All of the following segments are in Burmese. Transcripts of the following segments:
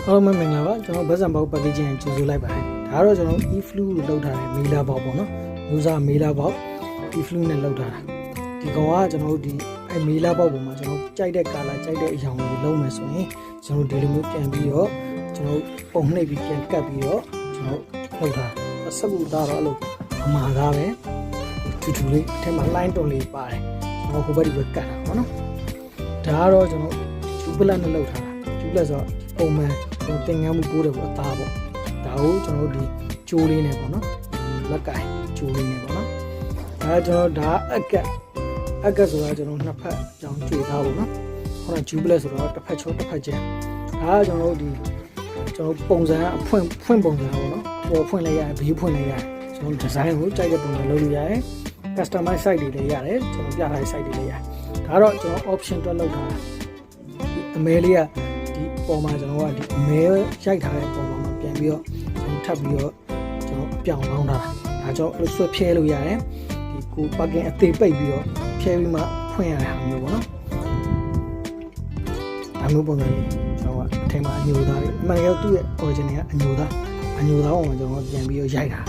အားလုံးမင်္ဂလာပါကျွန်တော်ဘတ်စံပေါက် packaging ကိုကြိုဆိုလိုက်ပါတယ်ဒါကတော့ကျွန်တော် e-flu ကိုလောက်ထားတဲ့မေးလာပေါက်ပေါ့နော်မျိုးစားမေးလာပေါက် e-flu နဲ့လောက်ထားတာဒီကောင်ကကျွန်တော်တို့ဒီအဲမေးလာပေါက်ပေါ်မှာကျွန်တော်ကြိုက်တဲ့ color ကြိုက်တဲ့အရောင်တွေလုံးမယ်ဆိုရင်ကျွန်တော်ဒီလိုမျိုးပြန်ပြီးတော့ကျွန်တော်ပုံနှိပ်ပြီးပြန်ကတ်ပြီးတော့ကျွန်တော်လောက်ထားစက်ကူသားတော့အဲ့လိုအမှားသားပဲထူထူလေးအထက်မှာ line တွန်လေးပါတယ်ကျွန်တော်ဟိုဘက်ဒီဘက်ကတ်တာပေါ့နော်ဒါကတော့ကျွန်တော်ဂျူပလက်နဲ့လောက်ထားတာဂျူပလက်ဆိုတော့ပုံမှန်ကျွန်တော်သင်္ကန်းမှုပိုးတယ်ပေါ့အသားပေါ့ဒါကိုကျွန်တော်တို့ဒီကျိုးလေးနဲ့ပေါ့နော်လက်ကင်ကျိုးလေးနဲ့ပေါ့နော်ဒါကျွန်တော်ဒါအက်ကတ်ဆိုတာကျွန်တော်နှစ်ဖက်ကြောင်းကြွေထားပေါ့နော်ဟောဂျူပလက်ဆိုတော့တစ်ဖက်ချိုးတစ်ဖက်ကျန်ဒါကကျွန်တော်တို့ဒီကျွန်တော်ပုံစံအဖွင့်ပုံစံပေါ့နော်ပေါ်ဖွင့်လိုက်ရတယ်ဘေးဖွင့်လိုက်ရတယ်ကျွန်တော်ဒီဇိုင်းကိုကြိုက်တဲ့ပုံစံလုပ်လို့ရတယ် customize site တွေလည်းရတယ်ကျွန်တော်ပြထားတဲ့ site တွေလည်းရတယ်ဒါတော့ကျွန်တော် option တွက်လောက်ထားတာဒီအမဲလေးကဒီပေါ်မှာကျွန်တော်ကဒီအမဲရိုက်ထားတဲ့ပုံမှာပြန်ပြီးတော့ထပ်ပြီးတော့ကျွန်တော်ပြောင်းလောင်းထားတာဒါကြောင့်ဆွဲဖြဲလို့ရတယ်ဒီကို parking အသေးပိတ်ပြီးတော့ဖြဲပြီးမှဖွင့်ရတဲ့ဟာမျိုးပေါ့နော်ဒါမျိုးပုံစံလေးကျွန်တော်ကအထင်မှာအညိုသားလေးအမှန်တကယ်သူ့ရဲ့ original ကအညိုသားအောင်ကျွန်တော်ပြန်ပြီးတော့ရိုက်တာ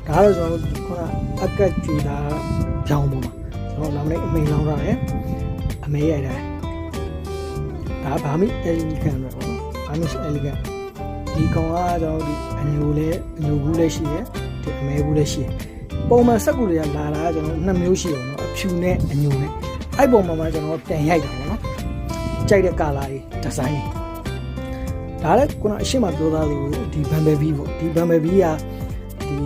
ဒါကတော့ကျွန်တော်ခုနအကတ်ကြွေတာကြောင်းပေါ်မှာကျွန်တော်လာမလိုက်အမိန်လောင်းထားတယ်အမဲရိုက်တာဒါဘာမိ elegant ပဲပေါ့နော်ဘာမိ elegant ဒီကောင်ကကျွန်တော်ဒီအညိုဘူးလည်းရှိတယ်ဒီအမဲဘူးလည်းရှိတယ်ပုံမှန်စက်ကူတွေကလာတာကျွန်တော်နှစ်မျိုးရှိတယ်နော်အဖြူနဲ့အညိုနဲ့အဲ့ပုံမှာကျွန်တော်ပြန်ရိုက်တာပေါ့နော်ကြိုက်တဲ့ color တွေ design တွေဒါလည်းခုနအရှိမပြောသားလို့ဒီ Bumblebee ပေါ့ဒီ Bumblebee ကဒီ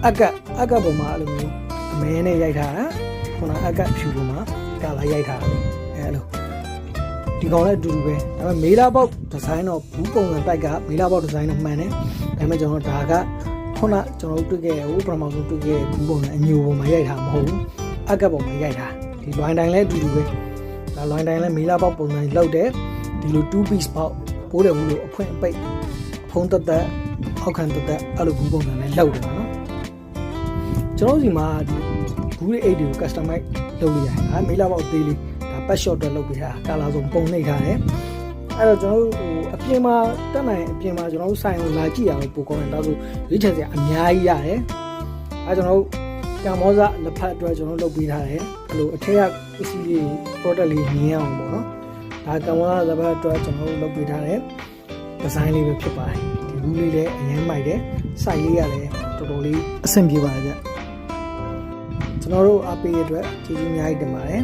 အကပုံမှာအဲ့လိုမျိုးအမဲနဲ့ရိုက်ထားတာခုနအကဖြူပုံမှာ color ရိုက်ထားတယ်အဲ့လိုဒီကောင်လည်းအတူတူပဲဒါပေမဲ့မေးလာပေါက်ဒီဇိုင်းတော့ဘူးပုံစံတိုက်ကမေးလာပေါက်ဒီဇိုင်းတော့မှန်တယ်ဒါပေမဲ့ကျွန်တော်ဒါကခုနကျွန်တော်တွေ့ခဲ့ဟိုပထမဆုံးတွေ့ခဲ့ဘူးပုံစံအညိုပုံမှာရိုက်ထားမဟုတ်ဘူးအကပုံမှာရိုက်ထားဒီ line တိုင်းလည်းအတူတူပဲဒါ line တိုင်းလည်းမေးလာပေါက်ပုံစံလောက်တယ်ဒီလို 2 piece ပေါက်ပိုးတယ်ဘူးလို့အဖွင့်အပိတ်ဖုံးတက်အောက်ခံတက်အဲ့လိုဘူးပုံစံနဲ့လောက်တယ်နော်ကျွန်တော်ဒီမှာဒီဘူးလေးအိတ်တွေကို customize လုပ်လို့ရတယ်မေးလာပေါက်သေးလေးဒါ patch shot တော့လုပ်ပေးတာကာလာဆုံးပုံနှိပ်ထားတယ်အဲ့တော့ကျွန်တော်တို့ဟိုအပြင်မှာတက်နိုင်အပြင်မှာကျွန်တော်တို့ဆိုင်ကိုလာကြည့်ရအောင်ပိုကောင်းတယ်ဒါဆိုရွေးချယ်စရာအများကြီးရတယ်အဲ့ကျွန်တော်တို့ကံမောစလက်ဖက်အတွက်ကျွန်တော်လုပ်ပေးထားတယ်အဲ့လိုအထက်ကပစ္စည်းလေး product လေးမြင်အောင်ပေါ့နော်ဒါကံမောစလက်ဖက်အတွက်ကျွန်တော်တို့လုပ်ပေးထားတယ်ဒီဇိုင်းလေးပဲဖြစ်ပါတယ်ဒီဘူးလေးလည်းအရင်မိုက်တယ်စိုက်လေးကလည်းတော်တော်လေးအဆင်ပြေပါတယ်ဗျကျွန်တော်တို့အားပေးရတဲ့အတွက်ကျေးဇူးအများကြီးတင်ပါတယ်